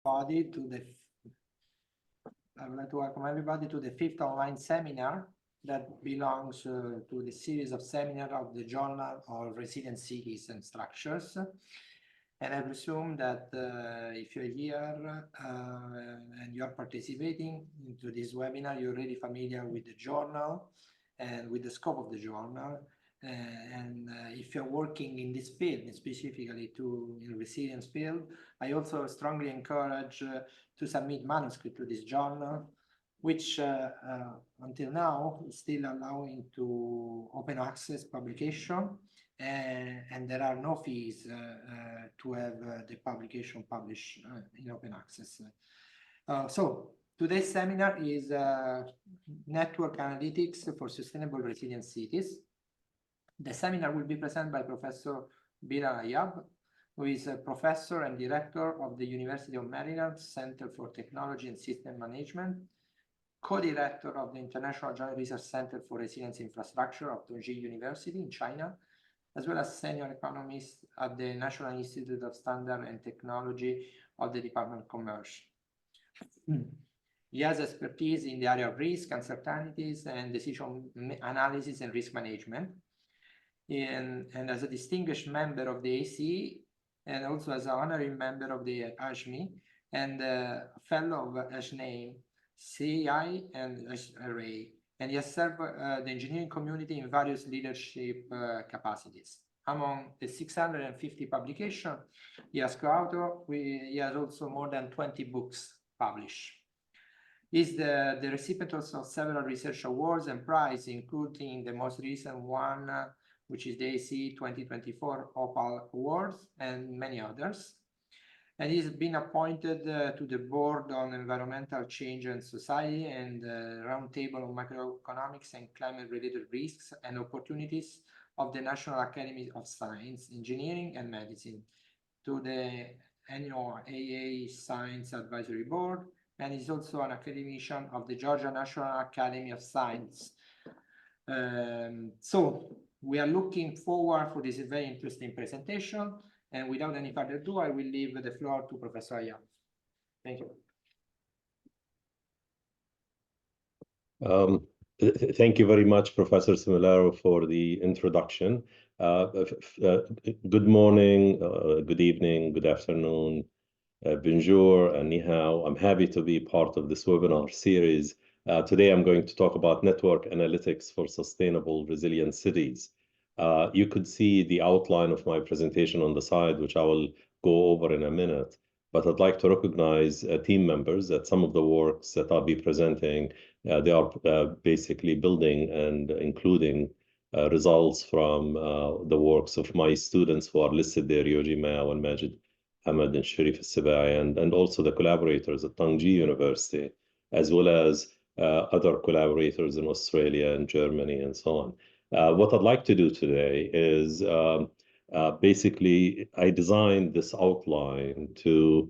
I would like to welcome everybody to the 5th online seminar that belongs to the series of seminars of the Journal of Resilient Cities and Structures. And I presume that if you're here and you're participating into this webinar, you're already familiar with the journal and with the scope of the journal. If you're working in this field, specifically in resilience field, I also strongly encourage to submit manuscript to this journal, which until now is still allowing to open access publication, and there are no fees to have the publication published in open access. So today's seminar is Network Analytics for Sustainable Resilient Cities. The seminar will be presented by Professor Bilal Ayab, who is a professor and director of the University of Maryland Center for Technology and System Management, co-director of the International Joint Research Center for Resilience Infrastructure of Tongji University in China, as well as senior economist at the National Institute of Standard and Technology of the Department of Commerce. He has expertise in the area of risk, uncertainties, and decision analysis and risk management. And as a distinguished member of the ACE, and also as an honorary member of the ASHME, and a fellow of ASHNAME, CAI, and ASHRA. And he has served the engineering community in various leadership capacities. Among the 650 publications he has co-authored, he has also more than 20 books published. He's the recipient also of several research awards and prizes, including the most recent one, which is the ACE 2024 Opal Awards, and many others. And he's been appointed to the Board on Environmental Change and Society and the Roundtable on Macroeconomics and Climate-Related Risks and Opportunities of the National Academy of Science, Engineering, and Medicine, to the NOAA Science Advisory Board, and he's also an academician of the Georgia National Academy of Science. So we are looking forward for this very interesting presentation. And without any further ado, I will leave the floor to Professor Ayab. Thank you. Thank you very much, Professor Semelaro, for the introduction. Good morning, good evening, good afternoon, bonjour, and ni hao. I'm happy to be part of this webinar series. Today, I'm going to talk about network analytics for sustainable resilient cities. You could see the outline of my presentation on the side, which I will go over in a minute. But I'd like to recognize team members that some of the works that I'll be presenting, they are basically building and including results from the works of my students who are listed there, Yoji Mao and Majid Ahmed and Sharif Al-Sibai, and also the collaborators at Tongji University, as well as other collaborators in Australia and Germany and so on. What I'd like to do today is basically I designed this outline to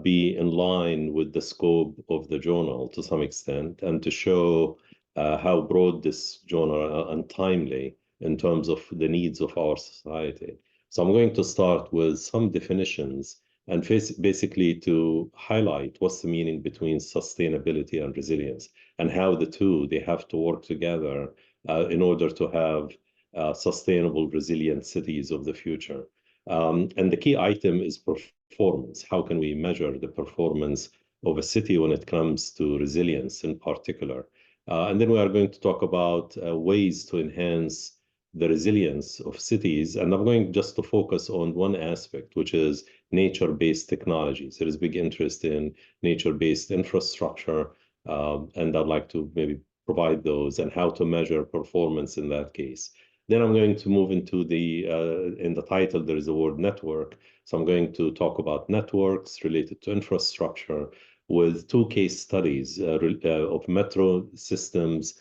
be in line with the scope of the journal to some extent, and to show how broad this journal and timely in terms of the needs of our society. So I'm going to start with some definitions and basically to highlight what's the meaning between sustainability and resilience, and how the two, they have to work together in order to have sustainable, resilient cities of the future. And the key item is performance. How can we measure the performance of a city when it comes to resilience in particular? And then we are going to talk about ways to enhance the resilience of cities. And I'm going just to focus on one aspect, which is nature-based technologies. There is big interest in nature-based infrastructure, and I'd like to maybe provide those and how to measure performance in that case. Then I'm going to move into in the title, there is the word network. So I'm going to talk about networks related to infrastructure with two case studies of metro systems,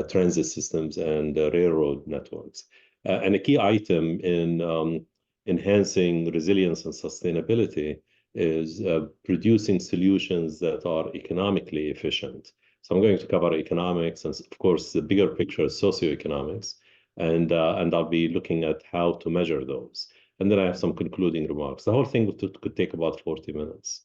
transit systems, and railroad networks. And a key item in enhancing resilience and sustainability is producing solutions that are economically efficient. So I'm going to cover economics, and of course, the bigger picture is socioeconomics, and I'll be looking at how to measure those. And then I have some concluding remarks. The whole thing could take about 40 minutes.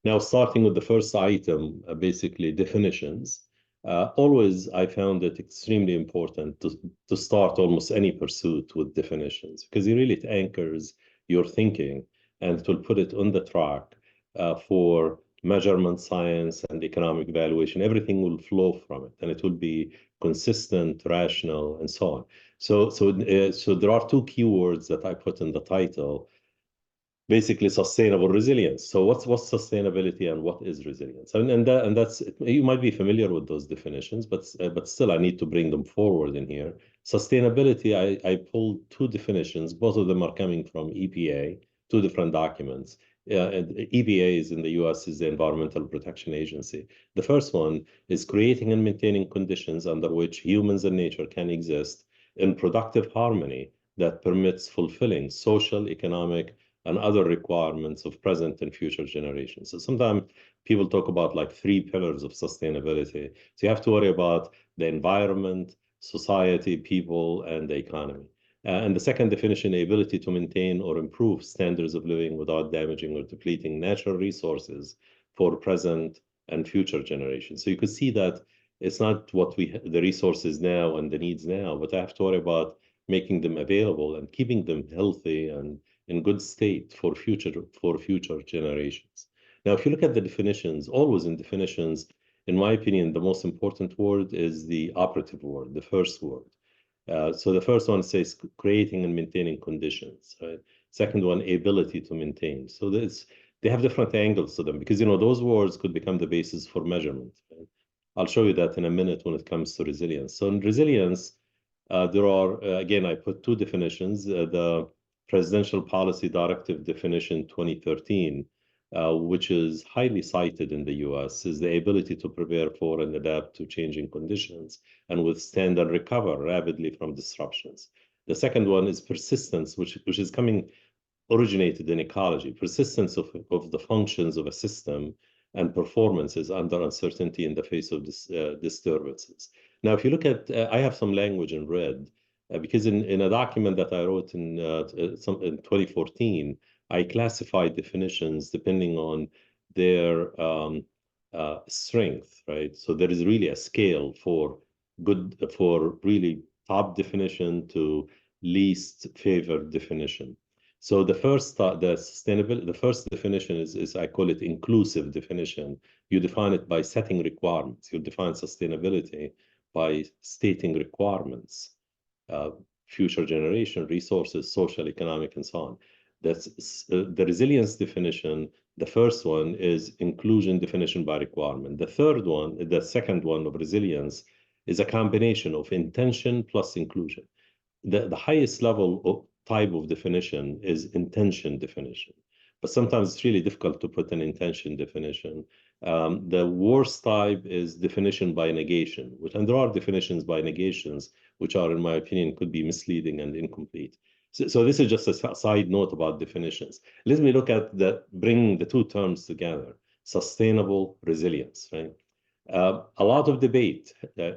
Now, starting with the first item, basically definitions. Always, I found it extremely important to start almost any pursuit with definitions, because really it anchors your thinking and it will put it on the track for measurement science and economic evaluation. Everything will flow from it, and it will be consistent, rational, and so on. So there are two keywords that I put in the title. Basically, sustainable resilience. So what's sustainability and what is resilience? And that's, you might be familiar with those definitions, but still I need to bring them forward in here. Sustainability, I pulled two definitions. Both of them are coming from EPA, two different documents. EPA is in the US, is the Environmental Protection Agency. The first one is creating and maintaining conditions under which humans and nature can exist in productive harmony that permits fulfilling social, economic, and other requirements of present and future generations. So sometimes people talk about like 3 pillars of sustainability. So you have to worry about the environment, society, people, and the economy. And the second definition, the ability to maintain or improve standards of living without damaging or depleting natural resources for present and future generations. So you could see that it's not what the resources now and the needs now, but I have to worry about making them available and keeping them healthy and in good state for future generations. Now, if you look at the definitions, always in definitions, in my opinion, the most important word is the operative word, the first word. So the first one says creating and maintaining conditions, right? Second one, ability to maintain. So they have different angles to them, because those words could become the basis for measurement. Right? I'll show you that in a minute when it comes to resilience. So in resilience, there are, again, I put two definitions. The Presidential Policy Directive definition 2013, which is highly cited in the US, is the ability to prepare for and adapt to changing conditions and withstand and recover rapidly from disruptions. The second one is persistence, which is originated in ecology, persistence of the functions of a system and performances under uncertainty in the face of disturbances. Now, if you look at, I have some language in red, because in a document that I wrote in 2014, I classified definitions depending on their strength, right? So there is really a scale for really top definition to least favored definition. So the first definition is I call it inclusive definition. You define it by setting requirements. You define sustainability by stating requirements, future generation, resources, social, economic, and so on. That's the resilience definition. The first one is inclusion definition by requirement. The second one of resilience is a combination of intention plus inclusion. The highest level of type of definition is intention definition, but sometimes it's really difficult to put an intention definition. The worst type is definition by negation, and there are definitions by negations, which are, in my opinion, could be misleading and incomplete. So this is just a side note about definitions. Let me look at bringing the two terms together, sustainable resilience, right? A lot of debate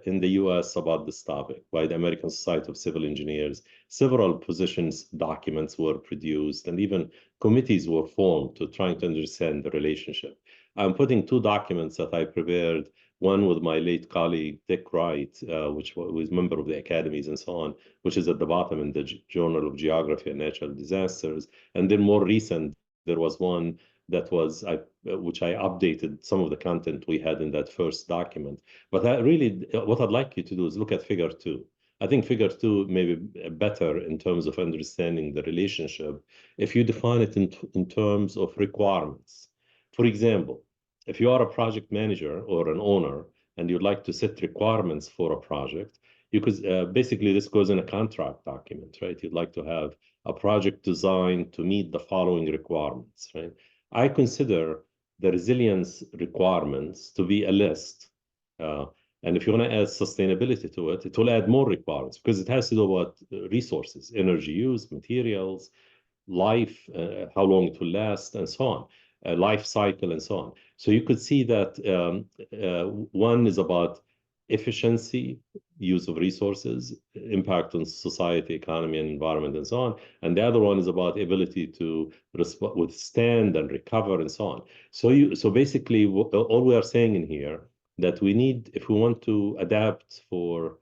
in the US about this topic by the American Society of Civil Engineers. Several positions documents were produced, and even committees were formed to trying to understand the relationship. I'm putting two documents that I prepared, one with my late colleague, Dick Wright, which was member of the academies and so on, which is at the bottom in the Journal of Geography and Natural Disasters. And then more recent, there was one that was, which I updated some of the content we had in that first document. But what I'd like you to do is look at figure 2. I think figure 2 may be better in terms of understanding the relationship if you define it in terms of requirements. For example, if you are a project manager or an owner and you'd like to set requirements for a project, you could, basically this goes in a contract document, right? You'd like to have a project designed to meet the following requirements, right? I consider the resilience requirements to be a list. And if you want to add sustainability to it, it will add more requirements because it has to do about resources, energy use, materials, life, how long it will last, and so on, life cycle, and so on. So you could see that one is about efficiency, use of resources, impact on society, economy, and environment, and so on. And the other one is about ability to withstand and recover, and so on. So basically, all we are saying in here that we need, if we want to adapt for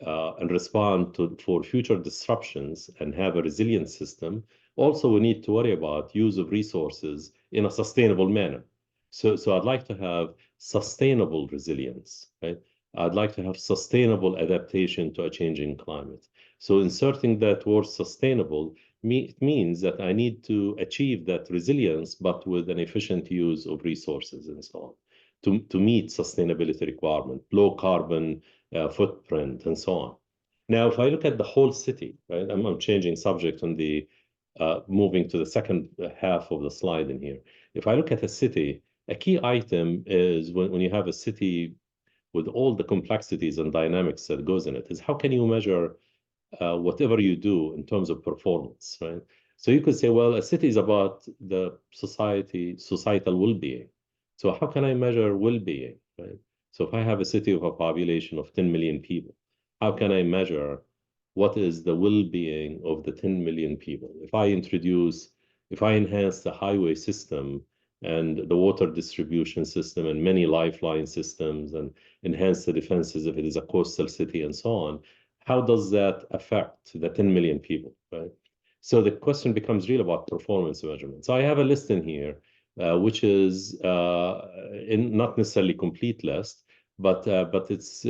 and respond for future disruptions and have a resilient system, also we need to worry about use of resources in a sustainable manner. So I'd like to have sustainable resilience, right? I'd like to have sustainable adaptation to a changing climate. So inserting that word sustainable means that I need to achieve that resilience, but with an efficient use of resources and so on, to meet sustainability requirement, low carbon footprint, and so on. Now, if I look at the whole city, right, I'm changing subject on the moving to the second half of the slide in here. If I look at a city, a key item is when you have a city with all the complexities and dynamics that goes in it, is how can you measure whatever you do in terms of performance, right? So you could say, well, a city is about the societal well-being. So how can I measure well-being, right? So if I have a city of a population of 10 million people, how can I measure what is the well-being of the 10 million people? If I enhance the highway system and the water distribution system and many lifeline systems and enhance the defenses if it is a coastal city and so on, how does that affect the 10 million people, right? So the question becomes really about performance measurement. So I have a list in here, which is not necessarily complete list, but it's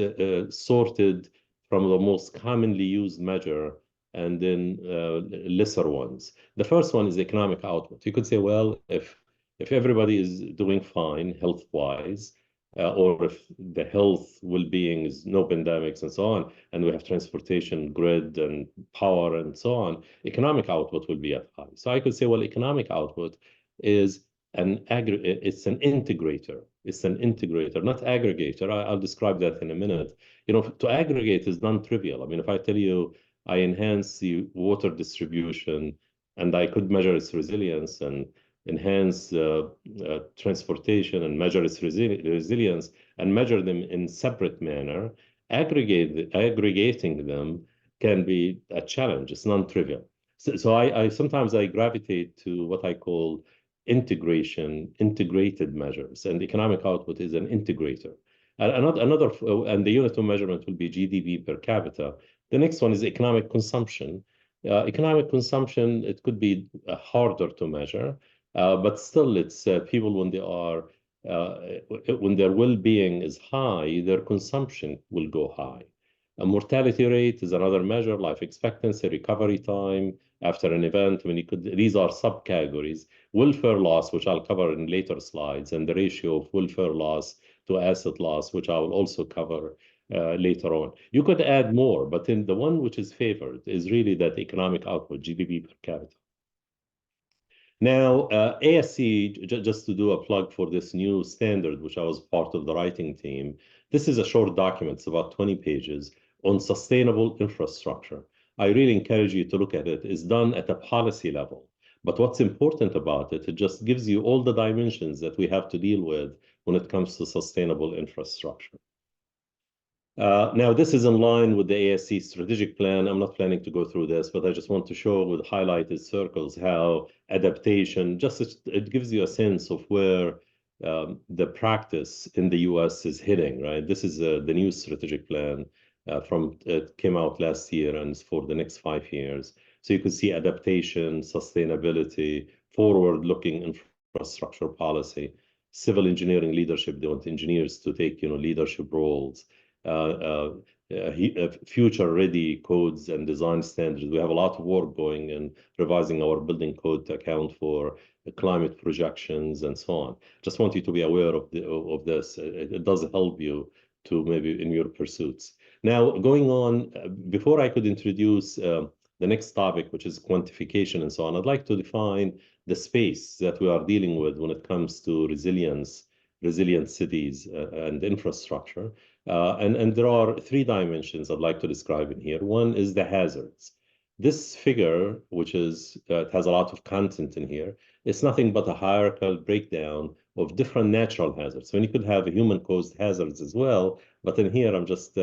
sorted from the most commonly used measure and then lesser ones. The first one is economic output. You could say, well, if everybody is doing fine health-wise, or if the health well-being is no pandemics and so on, and we have transportation grid and power and so on, economic output will be at high. So I could say, well, economic output is it's an integrator. It's an integrator, not aggregator. I'll describe that in a minute. You know, to aggregate is non-trivial. I mean, if I tell you I enhance the water distribution and I could measure its resilience and enhance transportation and measure its resilience and measure them in separate manner, aggregating them can be a challenge. It's non-trivial. So I sometimes I gravitate to what I call integrated measures, and economic output is an integrator. And and the unit of measurement will be GDP per capita. The next one is economic consumption. Economic consumption, it could be harder to measure, but still it's people when their well-being is high, their consumption will go high. A mortality rate is another measure, life expectancy, recovery time after an event. These are subcategories. Welfare loss, which I'll cover in later slides, and the ratio of welfare loss to asset loss, which I will also cover later on. You could add more, but in the one which is favored is really that economic output, GDP per capita. Now, ASC, just to do a plug for this new standard, which I was part of the writing team, this is a short document, it's about 20 pages, on sustainable infrastructure. I really encourage you to look at it. It's done at a policy level. But what's important about it, it just gives you all the dimensions that we have to deal with when it comes to sustainable infrastructure. Now, this is in line with the ASC strategic plan. I'm not planning to go through this, but I just want to show with highlighted circles how adaptation, it gives you a sense of where the practice in the US is heading, right? This is the new strategic plan it came out last year and it's for the next 5 years. So you can see adaptation, sustainability, forward-looking infrastructure policy, civil engineering leadership. They want engineers to take, leadership roles. Future-ready codes and design standards. We have a lot of work going in revising our building code to account for the climate projections and so on. Just want you to be aware of this. It does help you to maybe in your pursuits. Now, going on, before I could introduce the next topic, which is quantification and so on, I'd like to define the space that we are dealing with when it comes to resilient cities and infrastructure. And there are 3 dimensions I'd like to describe in here. One is the hazards. This figure, which is it has a lot of content in here, it's nothing but a hierarchical breakdown of different natural hazards. So you could have human-caused hazards as well, but in here I'm just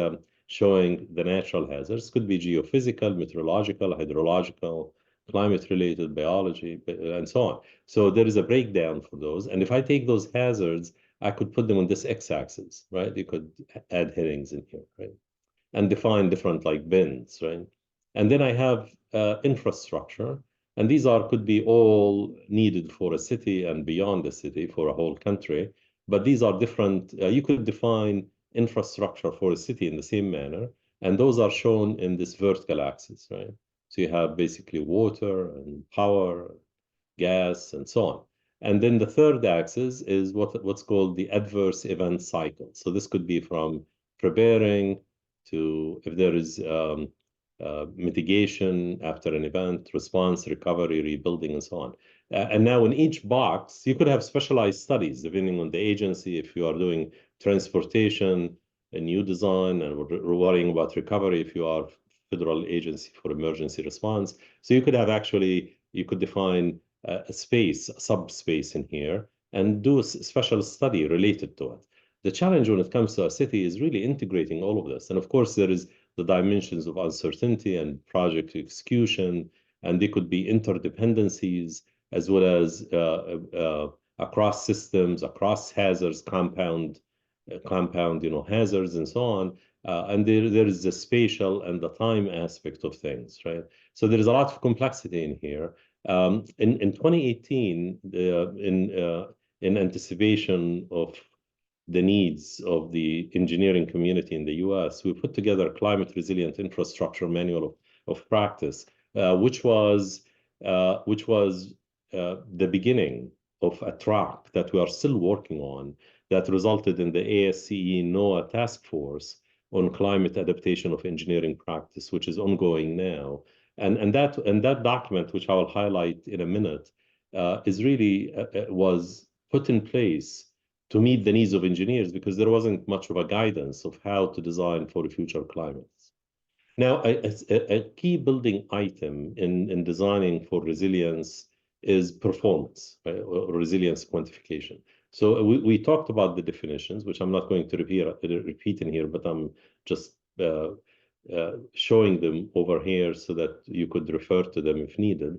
showing the natural hazards. Could be geophysical, meteorological, hydrological, climate-related, biology, and so on. So there is a breakdown for those. And if I take those hazards, I could put them on this x-axis, right? You could add headings in here, right? And define different like bins, right? And then I have infrastructure, and these are could be all needed for a city and beyond the city for a whole country. But these are different. You could define infrastructure for a city in the same manner, and those are shown in this vertical axis, right? So you have basically water and power, gas, and so on. And then the third axis is what's called the adverse event cycle. So this could be from preparing to if there is mitigation after an event, response, recovery, rebuilding, and so on. And now in each box, you could have specialized studies depending on the agency. If you are doing transportation, a new design, and we're worrying about recovery, if you are federal agency for emergency response. So you could have actually, you could define a space, a subspace in here, and do a special study related to it. The challenge when it comes to a city is really integrating all of this. And of course, there is the dimensions of uncertainty and project execution, and they could be interdependencies as well as across systems, across hazards, compound, hazards and so on. And there is the spatial and the time aspect of things, right? So there is a lot of complexity in here. In 2018, in anticipation of the needs of the engineering community in the US, we put together a climate resilient infrastructure manual of practice, which was the beginning of a track that we are still working on that resulted in the ASCE NOAA task force on climate adaptation of engineering practice, which is ongoing now. And that document, which I will highlight in a minute, is really was put in place to meet the needs of engineers because there wasn't much of a guidance of how to design for the future climates. Now, a key building item in designing for resilience is performance, right, or resilience quantification. So we talked about the definitions, which I'm not going to repeat in here, but I'm just showing them over here so that you could refer to them if needed.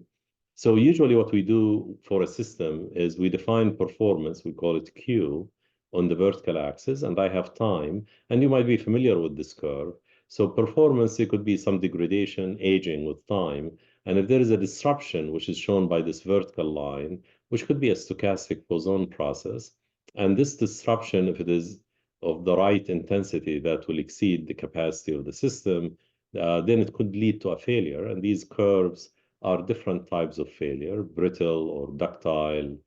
So usually what we do for a system is we define performance, we call it Q, on the vertical axis, and I have time, and you might be familiar with this curve. So performance, it could be some degradation, aging with time, and if there is a disruption, which is shown by this vertical line, which could be a stochastic Poisson process, and this disruption, if it is of the right intensity that will exceed the capacity of the system, then it could lead to a failure, and these curves are different types of failure, brittle or ductile,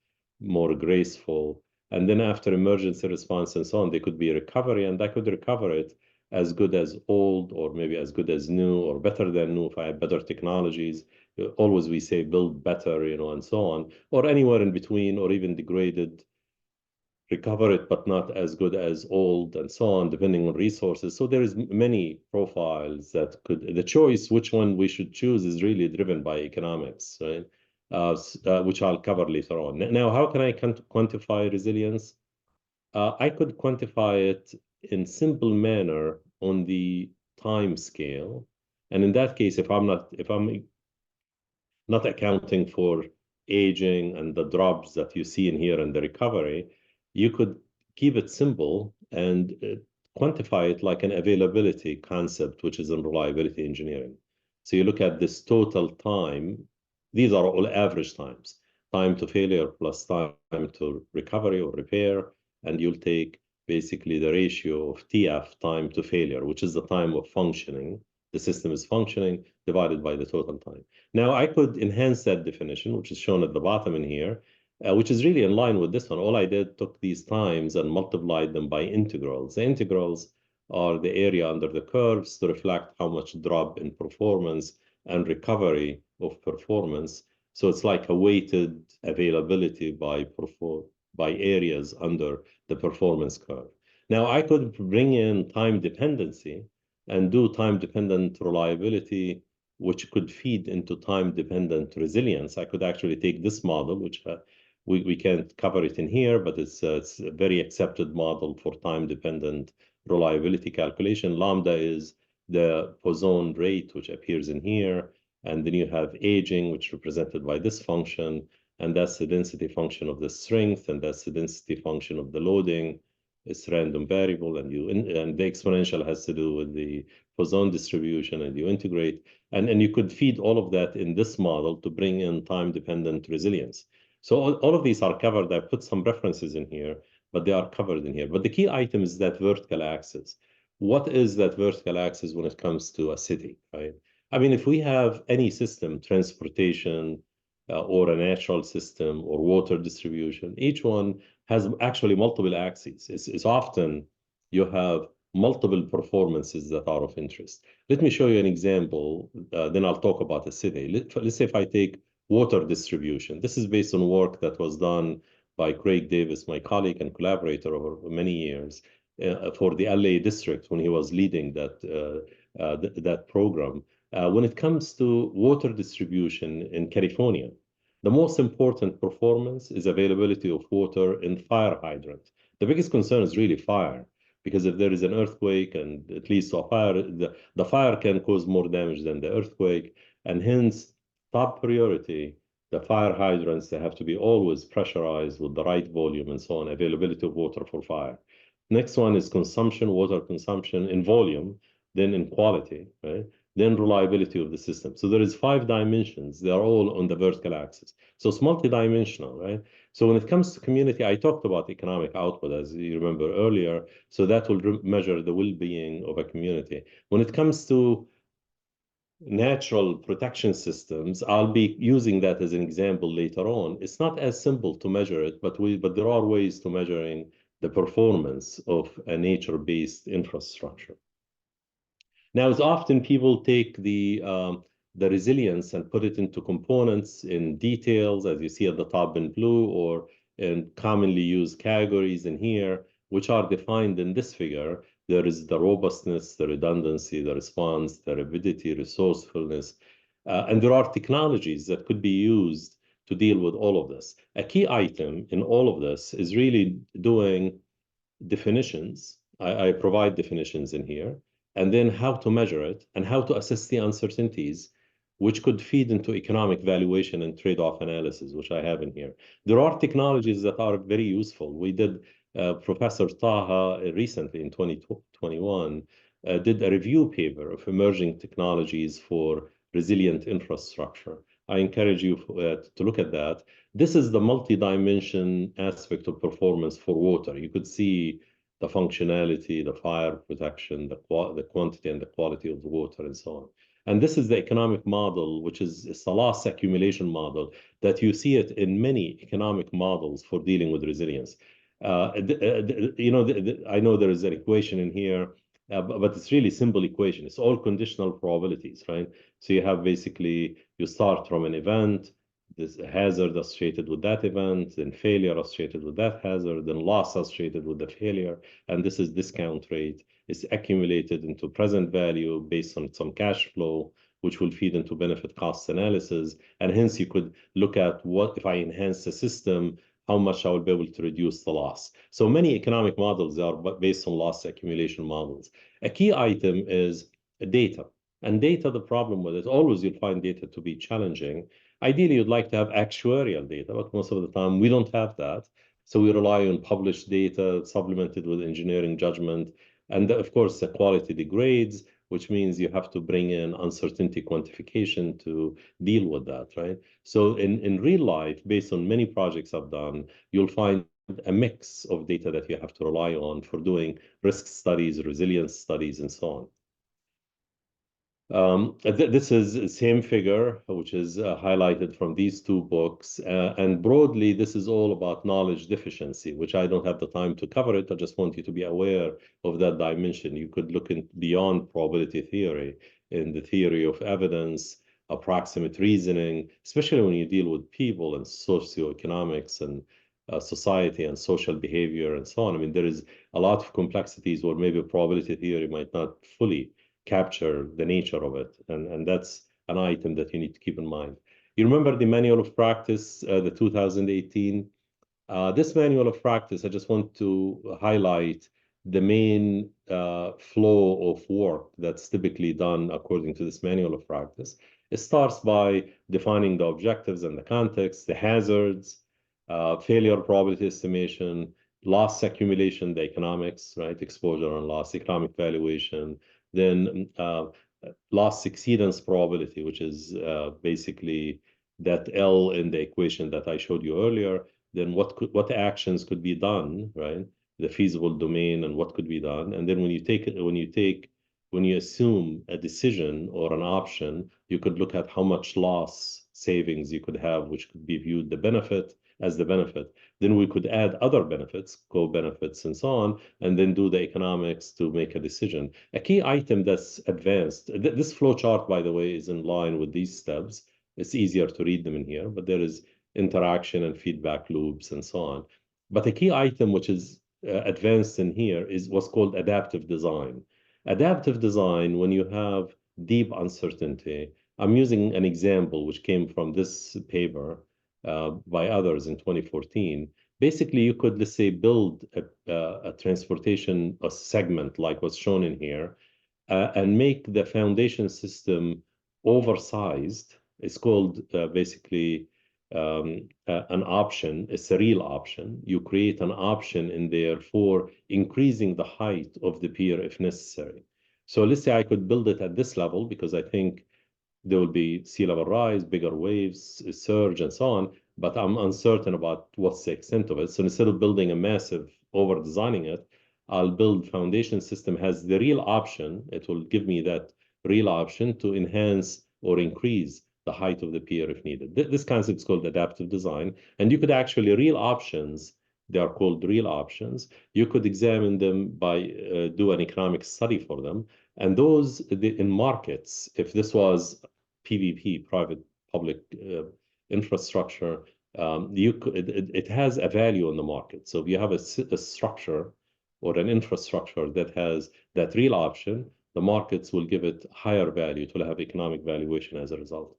more graceful. And then after emergency response and so on, they could be recovery, and I could recover it as good as old or maybe as good as new or better than new if I have better technologies. Always we say build better, and so on, or anywhere in between, or even degraded, recover it, but not as good as old and so on, depending on resources. So there is many profiles that could, the choice, which one we should choose is really driven by economics, right? Which I'll cover later on. Now, how can I quantify resilience? I could quantify it in simple manner on the time scale. And in that case, if I'm not accounting for aging and the drops that you see in here and the recovery, you could keep it simple and quantify it like an availability concept, which is in reliability engineering. So you look at this total time. These are all average times, time to failure plus time to recovery or repair, and you'll take basically the ratio of TF, time to failure, which is the time of functioning. The system is functioning divided by the total time. Now, I could enhance that definition, which is shown at the bottom in here, which is really in line with this one. All I did took these times and multiplied them by integrals. The integrals are the area under the curves to reflect how much drop in performance and recovery of performance. So it's like a weighted availability by areas under the performance curve. Now, I could bring in time dependency and do time-dependent reliability which could feed into time-dependent resilience. I could actually take this model, which we can't cover it in here, but it's a very accepted model for time-dependent reliability calculation. Lambda is the Poisson rate, which appears in here. And then you have aging, which is represented by this function. And that's the density function of the strength, and that's the density function of the loading. It's random variable, and the exponential has to do with the Poisson distribution, and you integrate. And you could feed all of that in this model to bring in time-dependent resilience. So all of these are covered. I put some references in here, but they are covered in here. But the key item is that vertical axis. What is that vertical axis when it comes to a city, right? I mean, if we have any system, transportation, or a natural system or water distribution, each one has actually multiple axes. It's often you have multiple performances that are of interest. Let me show you an example, then I'll talk about the city. Let's say if I take water distribution. This is based on work that was done by Craig Davis, my colleague and collaborator over many years, for the LA district when he was leading that program. When it comes to water distribution in California, the most important performance is availability of water in fire hydrant. The biggest concern is really fire, because if there is an earthquake and it leads to a fire, the fire can cause more damage than the earthquake, and hence top priority, the fire hydrants, they have to be always pressurized with the right volume and so on, availability of water for fire. Next one is consumption, water consumption in volume, then in quality, right? Then reliability of the system. So there is 5 dimensions. They are all on the vertical axis. So it's multidimensional, right? So when it comes to community, I talked about economic output, as you remember earlier. So that will measure the well-being of a community. When it comes to natural protection systems, I'll be using that as an example later on. It's not as simple to measure it, but there are ways to measuring the performance of a nature-based infrastructure. Now, it's often people take the resilience and put it into components in details, as you see at the top in blue, or in commonly used categories in here, which are defined in this figure. There is the robustness, the redundancy, the response, the rapidity, resourcefulness, and there are technologies that could be used to deal with all of this. A key item in all of this is really doing definitions. I provide definitions in here, and then how to measure it and how to assess the uncertainties, which could feed into economic valuation and trade-off analysis, which I have in here. There are technologies that are very useful. We did, Professor Taha recently in 2021, did a review paper of emerging technologies for resilient infrastructure. I encourage you to look at that. This is the multi-dimension aspect of performance for water. You could see the functionality, the fire protection, the quantity and the quality of the water, and so on. And this is the economic model, which is a loss accumulation model that you see it in many economic models for dealing with resilience. I know there is an equation in here, but it's really simple equation. It's all conditional probabilities, right? So you have basically, you start from an event, this hazard associated with that event, then failure associated with that hazard, then loss associated with the failure, and this is discount rate. It's accumulated into present value based on some cash flow, which will feed into benefit cost analysis, and hence you could look at what if I enhance the system, how much I will be able to reduce the loss. So many economic models are based on loss accumulation models. A key item is data. And data, the problem with it, always you'll find data to be challenging. Ideally, you'd like to have actuarial data, but most of the time we don't have that. So we rely on published data supplemented with engineering judgment. And of course, the quality degrades, which means you have to bring in uncertainty quantification to deal with that, right? So in real life, based on many projects I've done, you'll find a mix of data that you have to rely on for doing risk studies, resilience studies, and so on. This is the same figure, which is highlighted from these 2 books. And broadly, this is all about knowledge deficiency, which I don't have the time to cover it. I just want you to be aware of that dimension. You could look beyond probability theory in the theory of evidence, approximate reasoning, especially when you deal with people and socioeconomics and society and social behavior and so on. I mean, there is a lot of complexities where maybe probability theory might not fully capture the nature of it. And that's an item that you need to keep in mind. You remember the manual of practice, the 2018? This manual of practice, I just want to highlight the main flow of work that's typically done according to this manual of practice. It starts by defining the objectives and the context, the hazards, failure probability estimation, loss accumulation, the economics, right? Exposure and loss, economic valuation, then loss exceedance probability, which is basically that L in the equation that I showed you earlier. Then what actions could be done, right? The feasible domain and what could be done. And then when you assume a decision or an option, you could look at how much loss savings you could have, which could be viewed the benefit as the benefit. Then we could add other benefits, co-benefits and so on, and then do the economics to make a decision. A key item that's advanced, this flow chart, by the way, is in line with these steps. It's easier to read them in here, but there is interaction and feedback loops and so on. But a key item which is advanced in here is what's called adaptive design. Adaptive design, when you have deep uncertainty, I'm using an example which came from this paper by others in 2014. Basically, you could, let's say, build a transportation a segment like what's shown in here and make the foundation system oversized. It's called basically an option. It's a real option. You create an option in there for increasing the height of the pier if necessary. So let's say I could build it at this level because I think there will be sea level rise, bigger waves, surge, and so on, but I'm uncertain about what's the extent of it. So instead of building a massive over designing it, I'll build foundation system has the real option. It will give me that real option to enhance or increase the height of the pier if needed. This concept is called adaptive design. And you could actually real options, they are called real options. You could examine them by do an economic study for them. And those in markets, if this was PPP, private public infrastructure, it has a value in the market. So if you have a structure or an infrastructure that has that real option, the markets will give it higher value. It will have economic valuation as a result.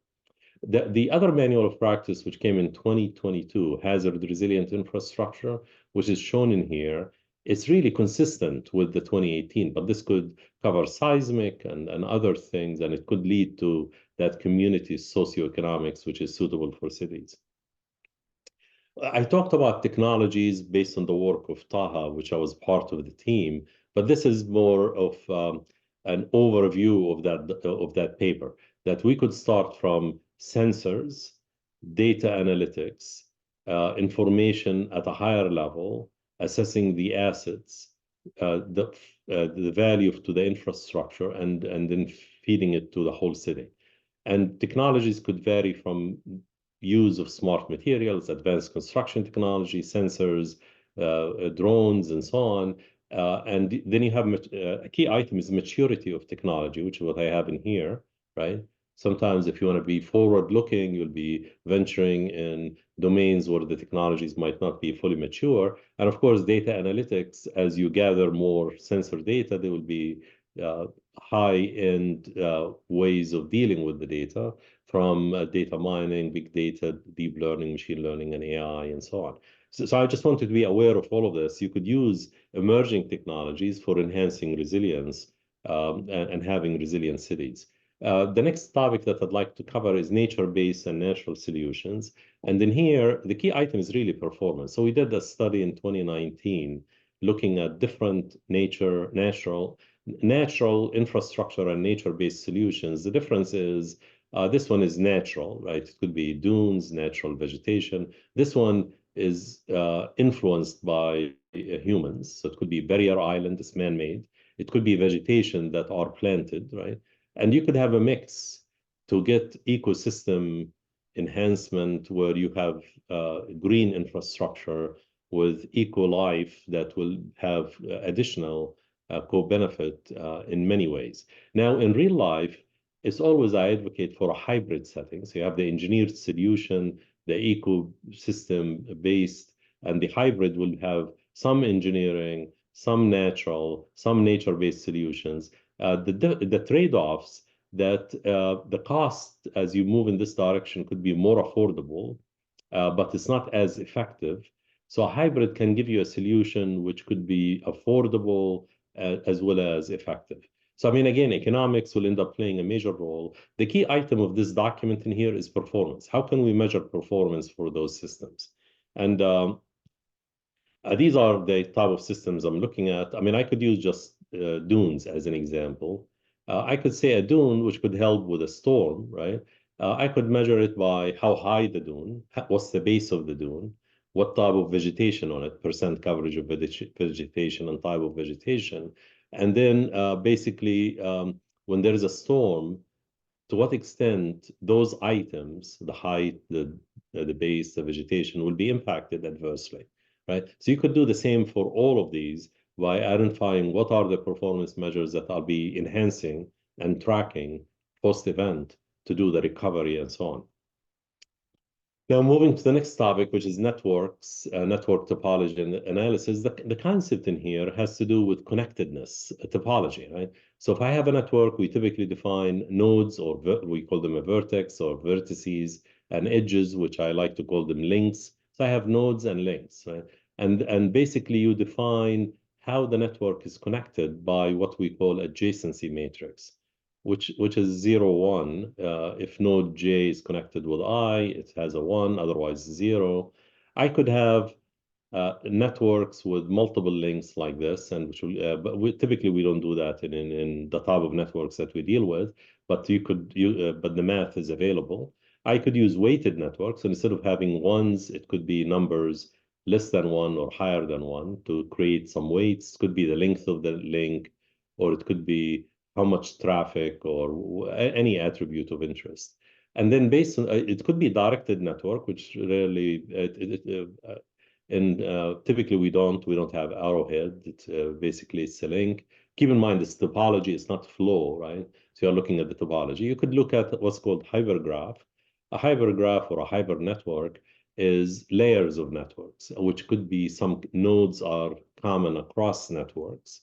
The other manual of practice, which came in 2022, hazard resilient infrastructure, which is shown in here, it's really consistent with the 2018, but this could cover seismic and other things, and it could lead to that community socioeconomics, which is suitable for cities. I talked about technologies based on the work of Taha, which I was part of the team, but this is more of an overview of that paper, that we could start from sensors, data analytics, information at a higher level, assessing the assets, the value to the infrastructure, and then feeding it to the whole city. And technologies could vary from use of smart materials, advanced construction technology, sensors, drones, and so on. And then you have a key item is maturity of technology, which is what I have in here, right? Sometimes if you want to be forward-looking, you'll be venturing in domains where the technologies might not be fully mature. And of course, data analytics, as you gather more sensor data, there will be high-end ways of dealing with the data, from data mining, big data, deep learning, machine learning, and AI, and so on. So I just wanted to be aware of all of this. You could use emerging technologies for enhancing resilience and having resilient cities. The next topic that I'd like to cover is nature-based and natural solutions. And then here, the key item is really performance. So we did a study in 2019 looking at different natural infrastructure and nature-based solutions. The difference is this one is natural, right? It could be dunes, natural vegetation. This one is influenced by humans. So it could be barrier island, it's man-made. It could be vegetation that are planted, right? And you could have a mix to get ecosystem enhancement where you have green infrastructure with eco life that will have additional co-benefit in many ways. Now, in real life, it's always I advocate for a hybrid setting. So you have the engineered solution, the ecosystem based, and the hybrid will have some engineering, some natural, some nature-based solutions. The trade-offs that the cost as you move in this direction could be more affordable, but it's not as effective. So a hybrid can give you a solution which could be affordable as well as effective. So I mean, again, economics will end up playing a major role. The key item of this document in here is performance. How can we measure performance for those systems? And these are the type of systems I'm looking at. I mean, I could use just dunes as an example. I could say a dune, which could help with a storm, right? I could measure it by how high the dune, what's the base of the dune, what type of vegetation on it, percent coverage of vegetation and type of vegetation. And then basically, when there is a storm, to what extent those items, the height, the base, the vegetation, will be impacted adversely, right? So you could do the same for all of these by identifying what are the performance measures that I'll be enhancing and tracking post-event to do the recovery and so on. Now, moving to the next topic, which is networks, network topology and analysis. The concept in here has to do with connectedness topology, right? So if I have a network, we typically define nodes, or we call them a vertex, or vertices, and edges, which I like to call them links. So I have nodes and links, right? And basically you define how the network is connected by what we call adjacency matrix, which is 0, 1. If node J is connected with I, it has a 1, otherwise 0. I could have networks with multiple links like this, and which will, but typically we don't do that in the type of networks that we deal with. But you could, but the math is available. I could use weighted networks, and instead of having ones, it could be numbers less than 1 or higher than 1 to create some weights. It could be the length of the link, or it could be how much traffic or any attribute of interest. And then based on, it could be directed network, which rarely, typically we don't have arrowhead. It's basically it's a link. Keep in mind this topology is not flow, right? So you're looking at the topology. You could look at what's called hypergraph. A hypergraph or a hyper network is layers of networks, which could be some nodes are common across networks.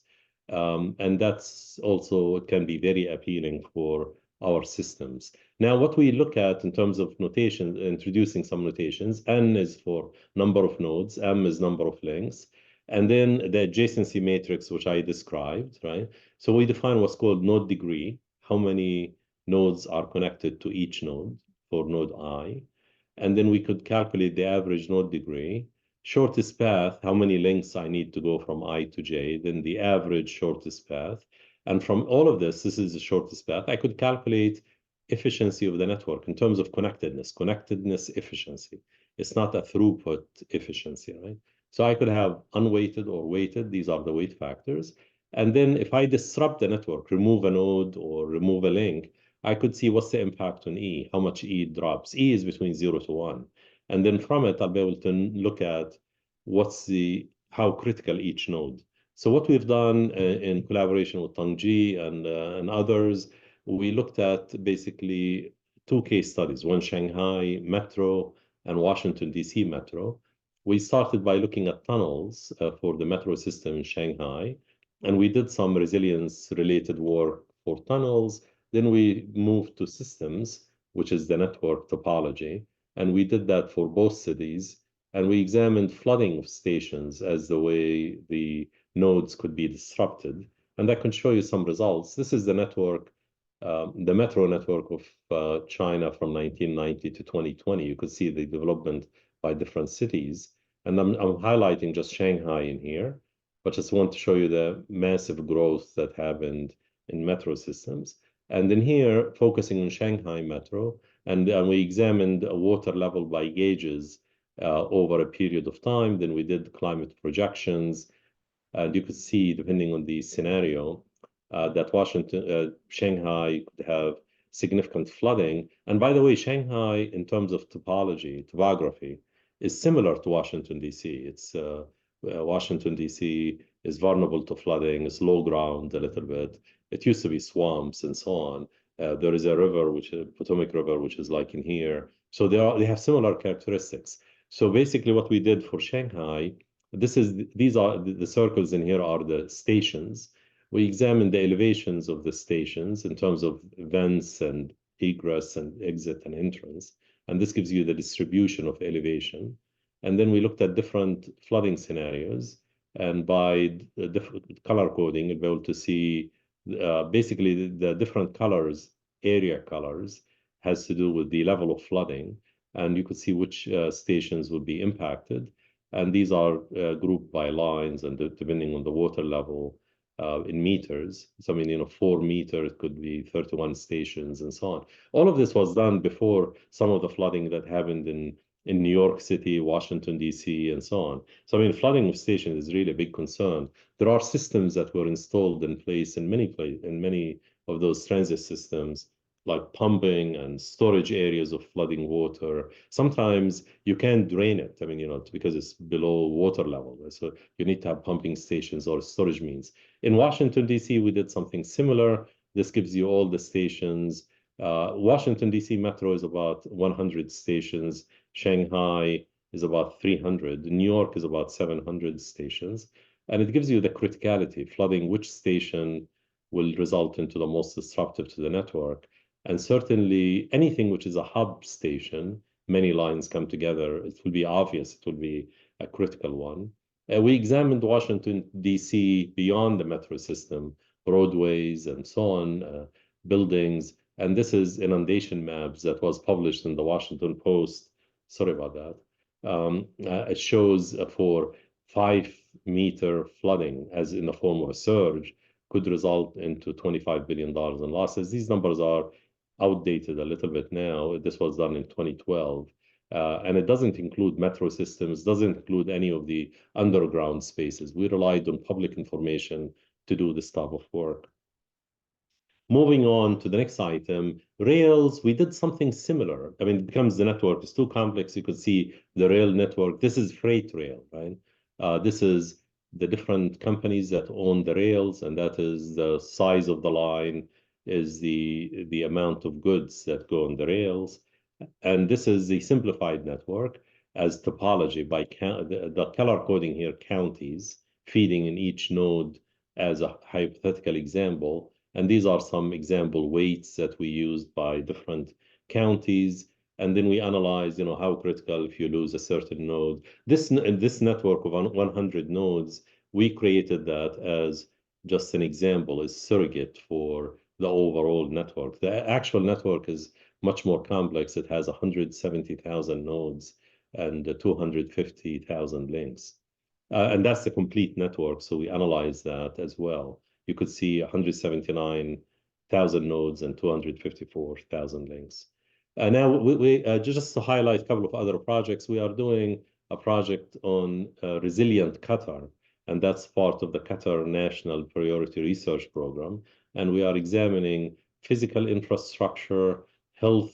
And that's also, it can be very appealing for our systems. Now, what we look at in terms of notation, introducing some notations, N is for number of nodes, M is number of links, and then the adjacency matrix, which I described, right? So we define what's called node degree, how many nodes are connected to each node for node I. And then we could calculate the average node degree. Shortest path, how many links I need to go from I to J, then the average shortest path. And from all of this is the shortest path. I could calculate efficiency of the network in terms of connectedness efficiency. It's not a throughput efficiency, right? So I could have unweighted or weighted. These are the weight factors. And then if I disrupt the network, remove a node or remove a link, I could see what's the impact on E, how much E drops. E is between 0 to 1. And then from it, I'll be able to look at how critical each node. So what we've done in collaboration with Tongji and others, we looked at basically 2 case studies, one Shanghai Metro and Washington, D.C. Metro. We started by looking at tunnels for the metro system in Shanghai, and we did some resilience-related work for tunnels. Then we moved to systems, which is the network topology. And we did that for both cities. And we examined flooding of stations as the way the nodes could be disrupted. And I can show you some results. This is the network, the metro network of China from 1990 to 2020. You could see the development by different cities. And I'm highlighting just Shanghai in here, but just want to show you the massive growth that happened in metro systems. And then here, focusing on Shanghai Metro, and we examined a water level by gauges over a period of time. Then we did climate projections. And you could see, depending on the scenario, that Shanghai could have significant flooding. And by the way, Shanghai, in terms of topography, is similar to Washington, D.C. It's Washington, D.C. is vulnerable to flooding, it's low ground a little bit. It used to be swamps and so on. There is a river, which is Potomac River, which is like in here. So they have similar characteristics. So basically what we did for Shanghai, these are the circles in here are the stations. We examined the elevations of the stations in terms of vents and egress and exit and entrance. And this gives you the distribution of elevation. And then we looked at different flooding scenarios. And by the different color coding, you'll be able to see basically the different colors, area colors, has to do with the level of flooding. And you could see which stations would be impacted. And these are grouped by lines and depending on the water level in meters. So, I mean, 4 meters could be 31 stations and so on. All of this was done before some of the flooding that happened in New York City, Washington, D.C., and so on. So, I mean, flooding of stations is really a big concern. There are systems that were installed in place in many of those transit systems, like pumping and storage areas of flooding water. Sometimes you can't drain it. I mean, because it's below water level. So you need to have pumping stations or storage means. In Washington, D.C., we did something similar. This gives you all the stations. Washington, D.C. Metro is about 100 stations. Shanghai is about 300. New York is about 700 stations. And it gives you the criticality, flooding, which station will result into the most disruptive to the network. And certainly anything which is a hub station, many lines come together, it will be obvious, it will be a critical one. We examined Washington, D.C. beyond the metro system, roadways and so on, buildings. And this is inundation maps that was published in the Washington Post. Sorry about that. It shows for 5-meter flooding, as in the form of a surge, could result into $25 billion in losses. These numbers are outdated a little bit now. This was done in 2012. And it doesn't include metro systems, doesn't include any of the underground spaces. We relied on public information to do this type of work. Moving on to the next item, rails, we did something similar. I mean, it becomes the network is too complex. You could see the rail network. This is freight rail, right? This is the different companies that own the rails, and that is the size of the line, is the amount of goods that go on the rails. And this is the simplified network as topology by the color coding here, counties, feeding in each node as a hypothetical example. And these are some example weights that we used by different counties. And then we analyze, how critical if you lose a certain node. This network of 100 nodes, we created that as just an example, as surrogate for the overall network. The actual network is much more complex. It has 170,000 nodes and 250,000 links. And that's the complete network. So we analyze that as well. You could see 179,000 nodes and 254,000 links. Now, we just to highlight a couple of other projects, we are doing a project on resilient Qatar, and that's part of the Qatar National Priority Research Program. And we are examining physical infrastructure, health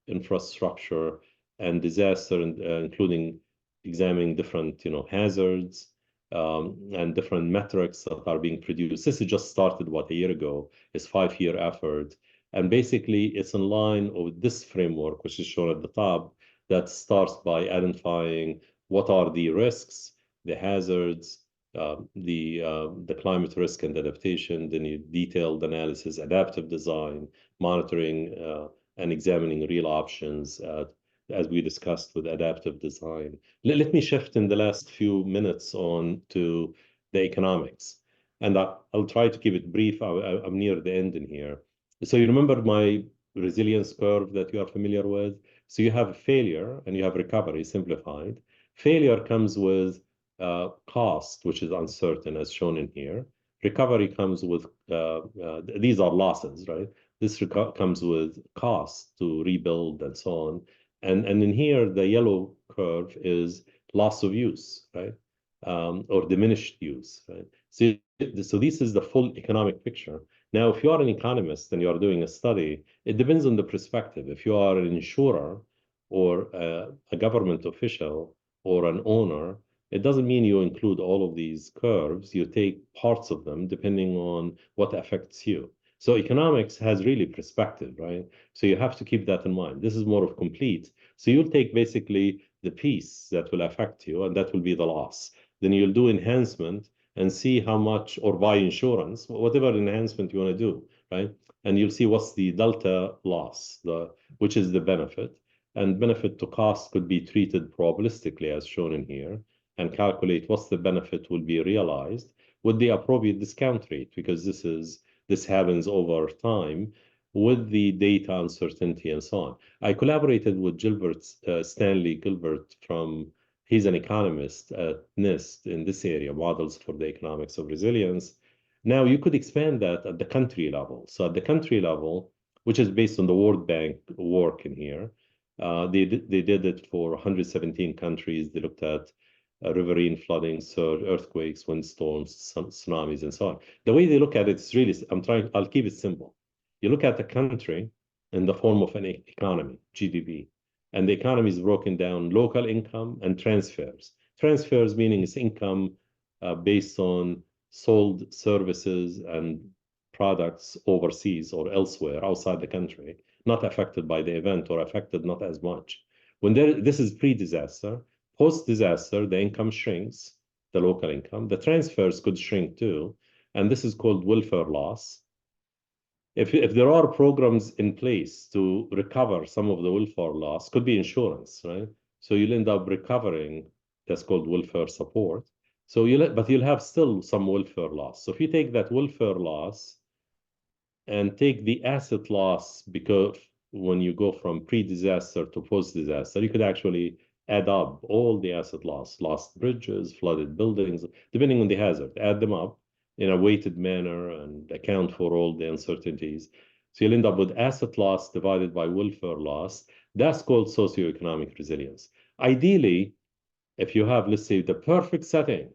infrastructure, and disaster, including examining different, hazards, and different metrics that are being produced. This is just started, a year ago. It's 5-year effort. And basically, it's in line with this framework, which is shown at the top, that starts by identifying what are the risks, the hazards, the climate risk and adaptation, then you detailed analysis, adaptive design, monitoring, and examining real options, as we discussed with adaptive design. Let me shift in the last few minutes on to the economics. And I'll try to keep it brief. I'm near the end in here. So you remember my resilience curve that you are familiar with? So you have failure and you have recovery simplified. Failure comes with cost, which is uncertain, as shown in here. Recovery comes with, these are losses, right? This comes with cost to rebuild and so on. And in here, the yellow curve is loss of use, right? Or diminished use, right? So this is the full economic picture. Now, if you are an economist and you are doing a study, it depends on the perspective. If you are an insurer or a government official or an owner, it doesn't mean you include all of these curves. You take parts of them depending on what affects you. So economics has really perspective, right? So you have to keep that in mind. This is more of complete. So you'll take basically the piece that will affect you, and that will be the loss. Then you'll do enhancement, and see how much, or buy insurance, whatever enhancement you want to do, right? And you'll see what's the delta loss, which is the benefit. And benefit to cost could be treated probabilistically as shown in here, and calculate what's the benefit will be realized with the appropriate discount rate, because this happens over time with the data uncertainty and so on. I collaborated with Stanley Gilbert he's an economist at NIST in this area, Models for the Economics of Resilience. Now you could expand that at the country level. So at the country level, which is based on the World Bank work in here, they did it for 117 countries. They looked at riverine flooding, surge, earthquakes, windstorms, tsunamis, and so on. The way they look at it is really, I'll keep it simple. You look at the country in the form of an economy, GDP, and the economy is broken down local income and transfers. Transfers meaning it's income based on sold services and products overseas or elsewhere outside the country, not affected by the event or affected not as much. This is pre-disaster. Post-disaster, the income shrinks, the local income. The transfers could shrink too, and this is called welfare loss. If there are programs in place to recover some of the welfare loss, could be insurance, right? So you'll end up recovering, that's called welfare support. So you'll have still some welfare loss. So if you take that welfare loss and take the asset loss, because when you go from pre-disaster to post-disaster, you could actually add up all the asset loss, lost bridges, flooded buildings, depending on the hazard, add them up in a weighted manner and account for all the uncertainties. So you'll end up with asset loss divided by welfare loss. That's called socioeconomic resilience. Ideally, if you have, let's say, the perfect setting,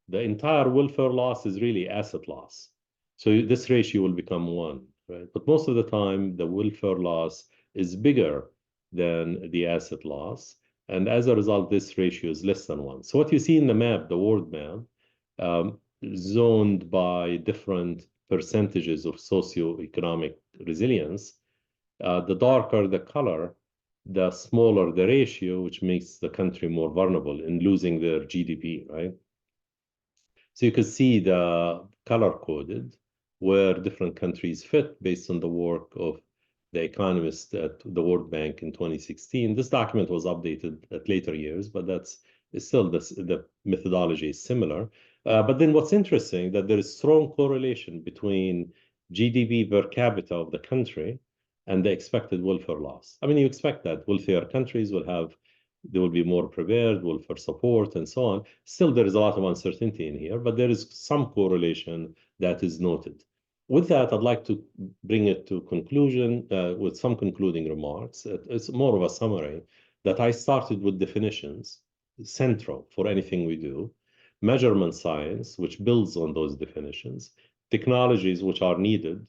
the entire welfare loss is really asset loss. So this ratio will become 1, right? But most of the time, the welfare loss is bigger than the asset loss. And as a result, this ratio is less than 1. So what you see in the map, the world map, zoned by different percentages of socioeconomic resilience, the darker the color, the smaller the ratio, which makes the country more vulnerable in losing their GDP, right? So you can see the color-coded where different countries fit based on the work of the economists at the World Bank in 2016. This document was updated at later years, but that's still the methodology is similar. But then what's interesting that there is strong correlation between GDP per capita of the country and the expected welfare loss. I mean, you expect that wealthier countries they will be more prepared, welfare support, and so on. Still, there is a lot of uncertainty in here, but there is some correlation that is noted. With that, I'd like to bring it to conclusion with some concluding remarks. It's more of a summary that I started with definitions, central for anything we do, measurement science, which builds on those definitions, technologies which are needed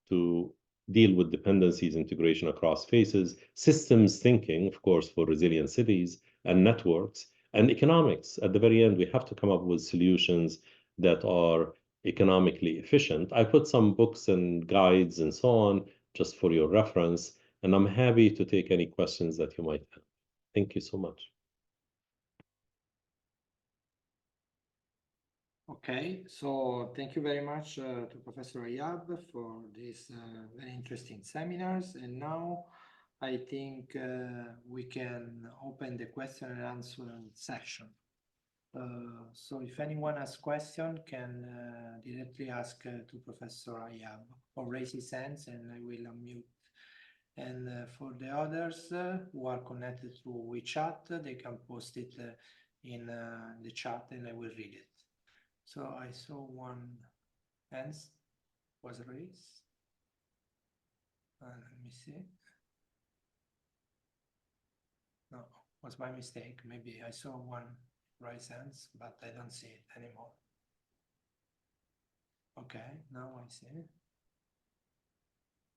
to deal with dependencies, integration across phases, systems thinking, of course, for resilient cities and networks, and economics. At the very end, we have to come up with solutions that are economically efficient. I put some books and guides and so on, just for your reference, and I'm happy to take any questions that you might have. Thank you so much. Okay, so thank you very much to Professor Ayab for these very interesting seminars. And now I think we can open the question and answer section. So if anyone has question, can directly ask to Professor Ayab or raise his hands and I will unmute. And for the others who are connected to WeChat, they can post it in the chat and I will read it. So I saw one hand was raised. Let me see. No, was my mistake. Maybe I saw one raised hands, but I don't see it anymore. Okay, now I see it.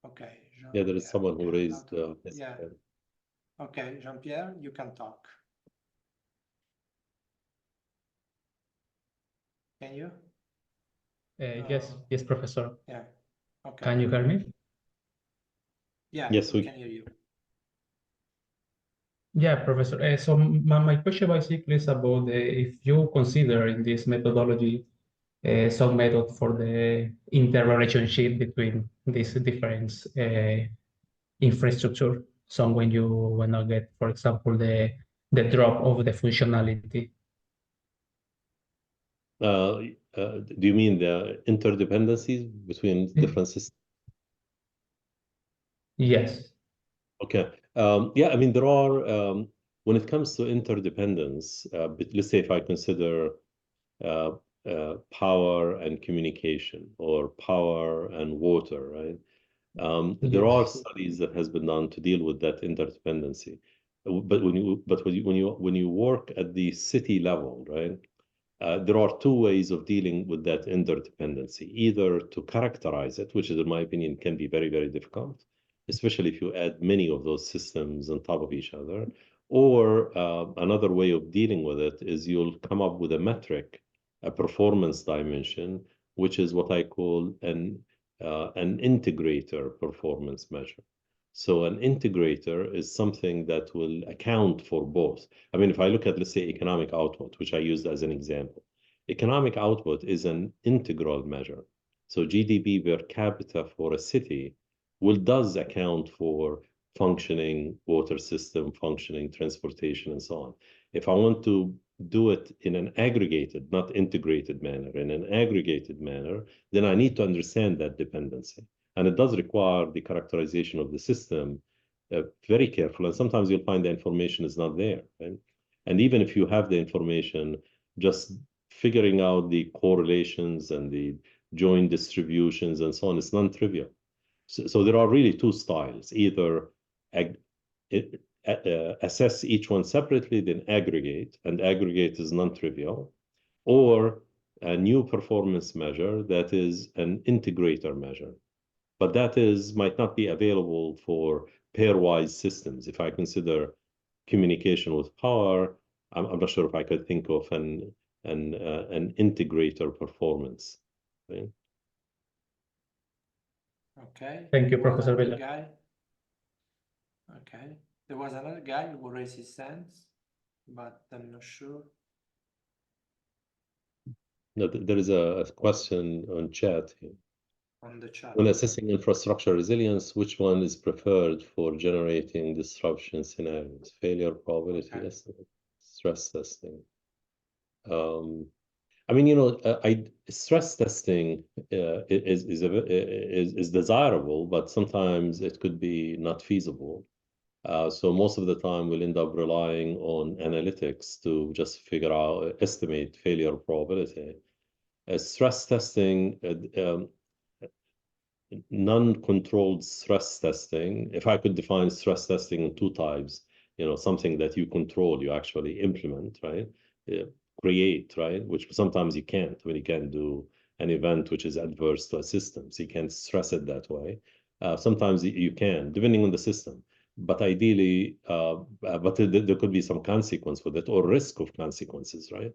Okay. Yeah, there is someone who raised his yeah. hand. Okay, Jean-Pierre, you can talk. Can you? Yes, Professor. Yeah. Okay. Can you hear me? Yeah, yes, we can hear you. Yeah, Professor. So my question basically is about if you consider in this methodology some method for the interrelationship between these different infrastructure. So when you wanna get, for example, the drop of the functionality. Do you mean the interdependencies between different systems? Yes. Okay. Yeah, I mean, there are, when it comes to interdependence, but let's say if I consider power and communication or power and water, right? There are studies that has been done to deal with that interdependency. But when you work at the city level, right? There are two ways of dealing with that interdependency, either to characterize it, which is, in my opinion, can be very, very difficult, especially if you add many of those systems on top of each other. Or another way of dealing with it is you'll come up with a metric, a performance dimension, which is what I call an integrator performance measure. So an integrator is something that will account for both. I mean, if I look at, let's say, economic output, which I used as an example, economic output is an integral measure. So GDP per capita for a city does account for functioning water system, functioning transportation, and so on. If I want to do it in an aggregated, not integrated manner, in an aggregated manner, then I need to understand that dependency. And it does require the characterization of the system very careful. And sometimes you'll find the information is not there. Right? And even if you have the information, just figuring out the correlations and the joint distributions and so on, it's non-trivial. So there are really two styles, either assess each one separately, then aggregate, and aggregate is non-trivial, or a new performance measure that is an integrator measure. But that might not be available for pairwise systems. If I consider communication with power, I'm not sure if I could think of an integrator performance. Right? Okay. Thank you, There was Professor another Villa. guy. Okay. There was another guy who raised his hands, but I'm not sure. No, there is a question on chat here. On the chat. When assessing infrastructure resilience, which one is preferred for generating disruption scenarios? Failure probability estimate, stress testing. I mean, stress testing is desirable, but sometimes it could be not feasible. So most of the time, we'll end up relying on analytics to just estimate failure probability. Stress testing, non-controlled stress testing. If I could define stress testing in two types, something that you control, you actually implement, right? Create, right? Which sometimes you can't. When you can't do an event which is adverse to a system, so you can't stress it that way. Sometimes you can, depending on the system. But ideally, there could be some consequence with it or risk of consequences, right?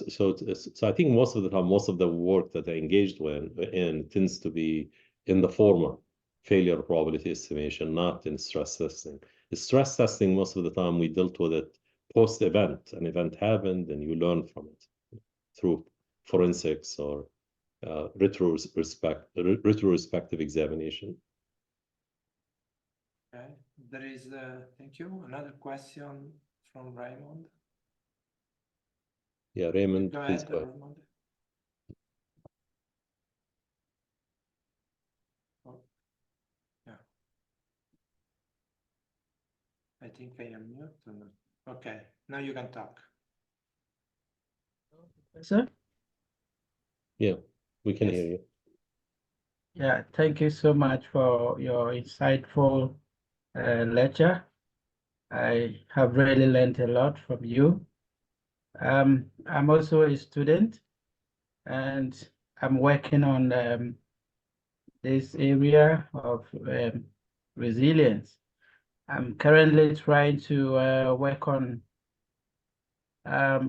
So I think most of the time, most of the work that I engaged in tends to be in the former failure probability estimation, not in stress testing. The stress testing, most of the time, we dealt with it post-event. An event happened, and you learn from it through forensics or retrospective examination. Okay. There is, thank you, another question from Raymond. Yeah, Raymond, Go please ahead, go ahead. Raymond. Oh, yeah. I think I am mute or not. Okay, now you can talk. Sir? Yeah, we can Yes. hear you. Yeah, thank you so much for your insightful lecture. I have really learned a lot from you. I'm also a student, and I'm working on this area of resilience. I'm currently trying to work on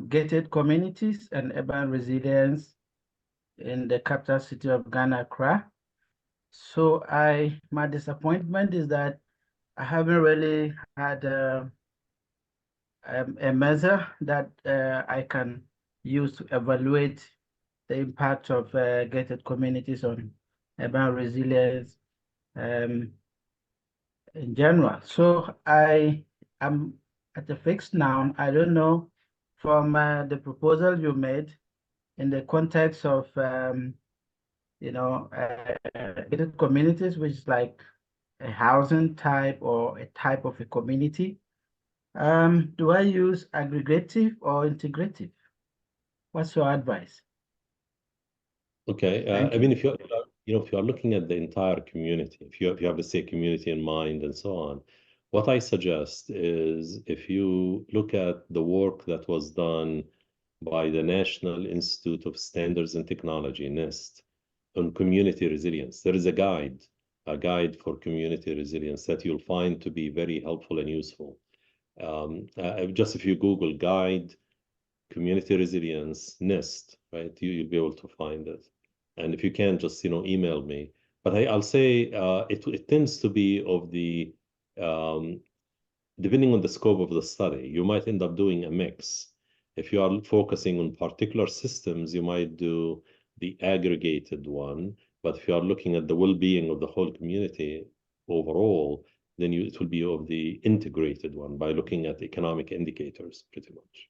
gated communities and urban resilience in the capital city of Ghana, Accra. So my disappointment is that I haven't really had a measure that I can use to evaluate the impact of gated communities on urban resilience in general. So I am at a fix now. I don't know from the proposal you made in the context of gated communities, which is like a housing type or a type of a community. Do I use aggregative or integrative? What's your advice? Okay, Thank I you. mean, if if you are looking at the entire community, if you have, let's say, community in mind and so on, what I suggest is if you look at the work that was done by the National Institute of Standards and Technology, NIST, on community resilience, there is a guide for community resilience that you'll find to be very helpful and useful. Just if you Google guide community resilience NIST, right, you'll be able to find it. And if you can, just email me. But I'll say it tends to be of the depending on the scope of the study, you might end up doing a mix. If you are focusing on particular systems, you might do the aggregated one. But if you are looking at the well-being of the whole community overall, then it will be of the integrated one by looking at economic indicators, pretty much.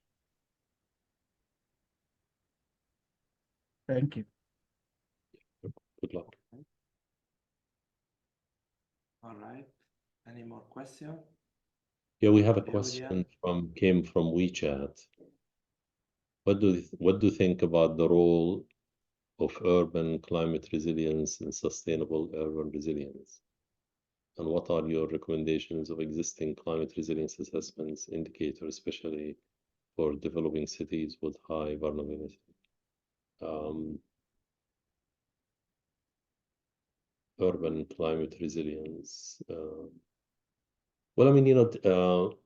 Thank you. Good luck. All right. Any more questions? Yeah, we have a The question audience? came from WeChat. What do you think about the role of urban climate resilience and sustainable urban resilience? And what are your recommendations of existing climate resilience assessments indicators, especially for developing cities with high vulnerability? Urban climate resilience. Well, I mean,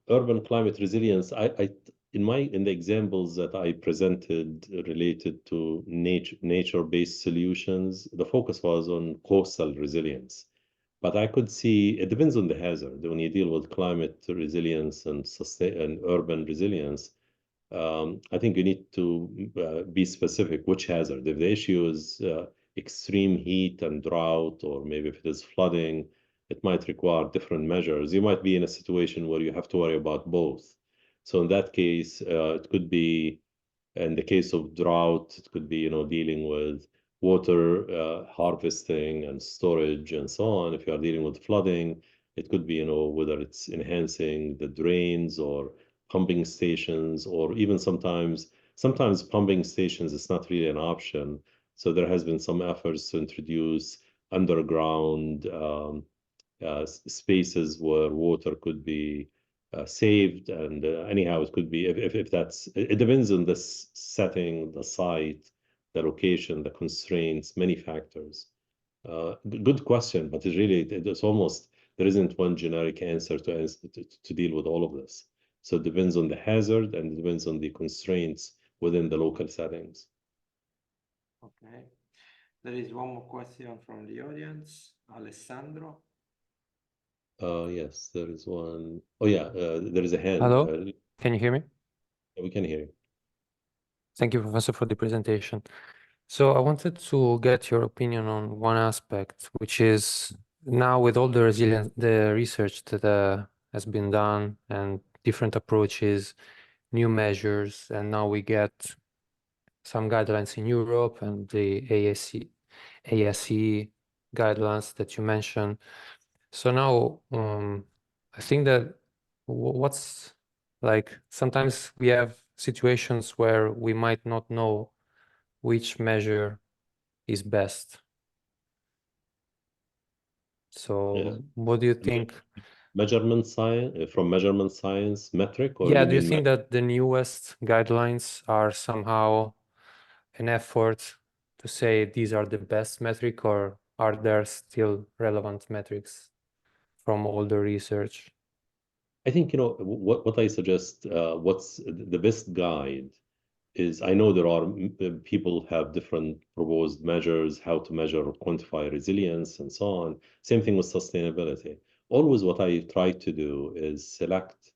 urban climate resilience, in the examples that I presented related to nature-based solutions, the focus was on coastal resilience. But I could see it depends on the hazard. When you deal with climate resilience and urban resilience, I think you need to be specific which hazard. If the issue is extreme heat and drought, or maybe if it is flooding, it might require different measures. You might be in a situation where you have to worry about both. So in that case, it could be, in the case of drought, it could be, dealing with water harvesting and storage and so on. If you are dealing with flooding, it could be, whether it's enhancing the drains or pumping stations, or even sometimes pumping stations is not really an option. So there has been some efforts to introduce underground spaces where water could be saved. And anyhow, it could be, if that's, it depends on the setting, the site, the location, the constraints, many factors. Good question, but it's almost, there isn't one generic answer to deal with all of this. So it depends on the hazard and it depends on the constraints within the local settings. Okay. There is one more question from the audience, Alessandro. Yes, there is one. Oh yeah, there is a hand. Hello, can you hear me? We can hear you. Thank you, Professor, for the presentation. So I wanted to get your opinion on one aspect, which is now with all the research that has been done and different approaches, new measures, and now we get some guidelines in Europe and the ASE guidelines that you mentioned. So now I think that what's like, sometimes we have situations where we might not know which measure is best. So what do you think? Measurement science, from measurement science metric, or Yeah, you do you mean think that the newest guidelines are somehow an effort to say these are the best metric, or are there still relevant metrics from older research? I think, what I suggest, what's the best guide is, I know there are people have different proposed measures, how to measure or quantify resilience and so on. Same thing with sustainability. Always what I try to do is select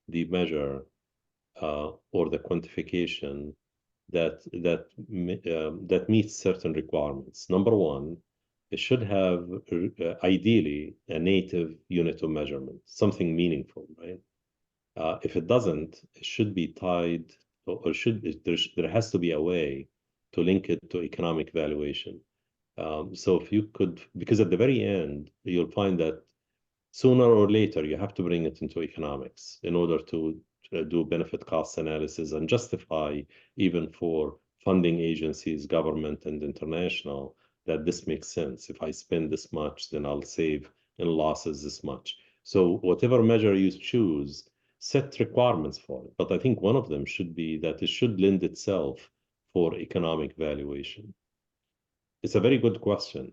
the measure or the quantification that meets certain requirements. Number one, it should have ideally a native unit of measurement, something meaningful, right? If it doesn't, it should be tied, or there has to be a way to link it to economic valuation. So if you could, because at the very end, you'll find that sooner or later you have to bring it into economics in order to do benefit cost analysis and justify even for funding agencies, government and international, that this makes sense. If I spend this much, then I'll save in losses this much. So whatever measure you choose, set requirements for it. But I think one of them should be that it should lend itself for economic valuation. It's a very good question.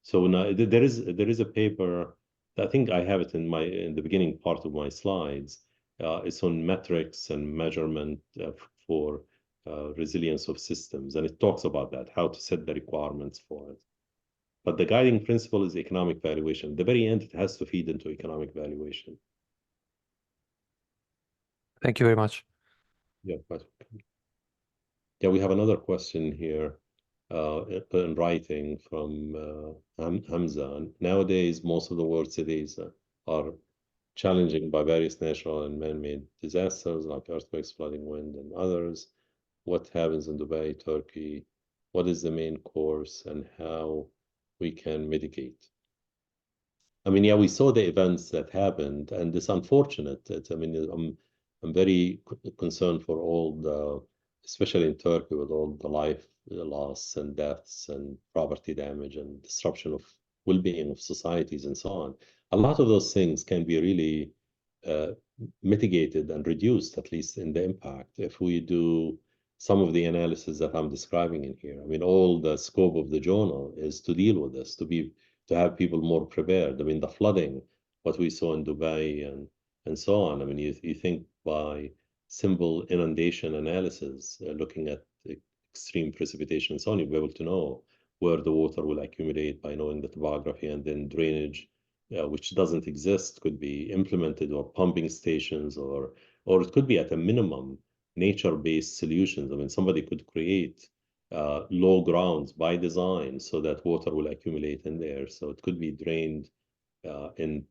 So now there is a paper, I think I have it in the beginning part of my slides. It's on metrics and measurement for resilience of systems, and it talks about that, how to set the requirements for it. But the guiding principle is economic valuation. At the very end, it has to feed into economic valuation. Thank you very much. Yeah, yeah, we have another question here in writing from Hamza. Nowadays, most of the world cities are challenging by various natural and man-made disasters like earthquakes, flooding, wind, and others. What happens in Dubai, Turkey? What is the main course and how we can mitigate? I mean, yeah, we saw the events that happened, and it's unfortunate. I mean, I'm very concerned for all the, especially in Turkey, with all the life loss and deaths and property damage and disruption of well-being of societies and so on. A lot of those things can be really mitigated and reduced, at least in the impact, if we do some of the analysis that I'm describing in here. I mean, all the scope of the journal is to deal with this, to have people more prepared. I mean, the flooding, what we saw in Dubai and so on. I mean, you think by simple inundation analysis, looking at extreme precipitation and so on, you'll be able to know where the water will accumulate by knowing the topography, and then drainage, which doesn't exist, could be implemented, or pumping stations, or it could be at a minimum nature-based solutions. I mean, somebody could create low grounds by design so that water will accumulate in there. So it could be drained in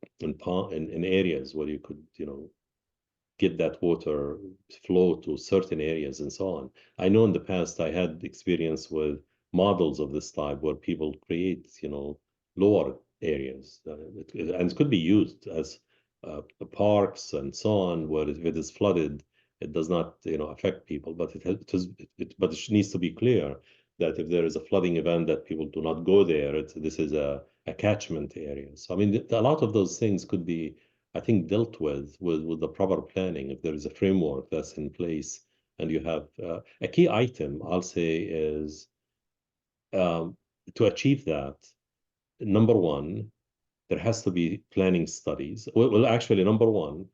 areas where you could, get that water flow to certain areas and so on. I know in the past I had experience with models of this type where people create, lower areas, and it could be used as parks and so on, where if it is flooded, it does not, affect people. But it needs to be clear that if there is a flooding event, that people do not go there. This is a catchment area. So I mean, a lot of those things could be, I think, dealt with the proper planning. If there is a framework that's in place, and you have a key item, I'll say, is to achieve that. Number one, there has to be planning studies. Well, actually, number one,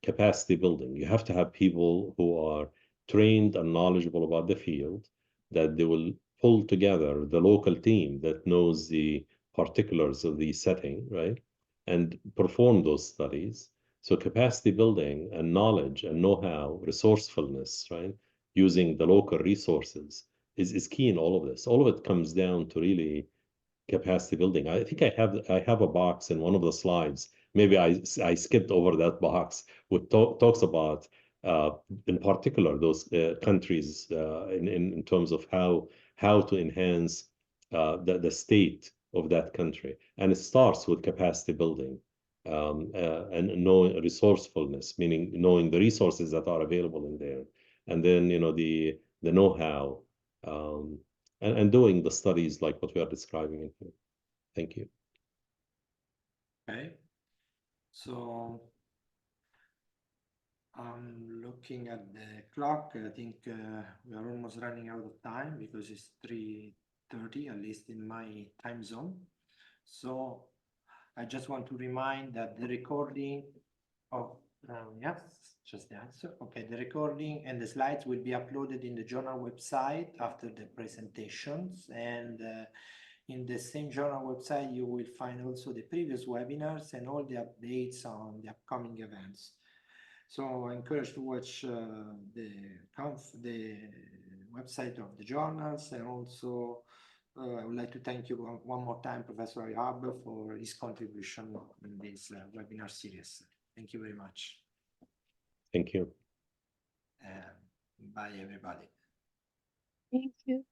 capacity building. You have to have people who are trained and knowledgeable about the field, that they will pull together the local team that knows the particulars of the setting, right? And perform those studies. So capacity building and knowledge and know-how, resourcefulness, right? Using the local resources is key in all of this. All of it comes down to really capacity building. I think I have a box in one of the slides. Maybe I skipped over that box, which talks about in particular those countries in terms of how to enhance the state of that country, and it starts with capacity building and knowing resourcefulness, meaning knowing the resources that are available in there, and then the know-how. And doing the studies like what we are describing in here. Thank you. Okay. So I'm looking at the clock. I think we are almost running out of time because it's 3:30, at least in my time zone. So I just want to remind that the recording of, yes, just the answer. Okay, the recording and the slides will be uploaded in the journal website after the presentations, and in the same journal website you will find also the previous webinars and all the updates on the upcoming events. So I encourage to watch the website of the journals, and also I would like to thank you one more time, Professor Ayab, for his contribution in this webinar series. Thank you very much. Thank you. And bye, everybody. Thank you.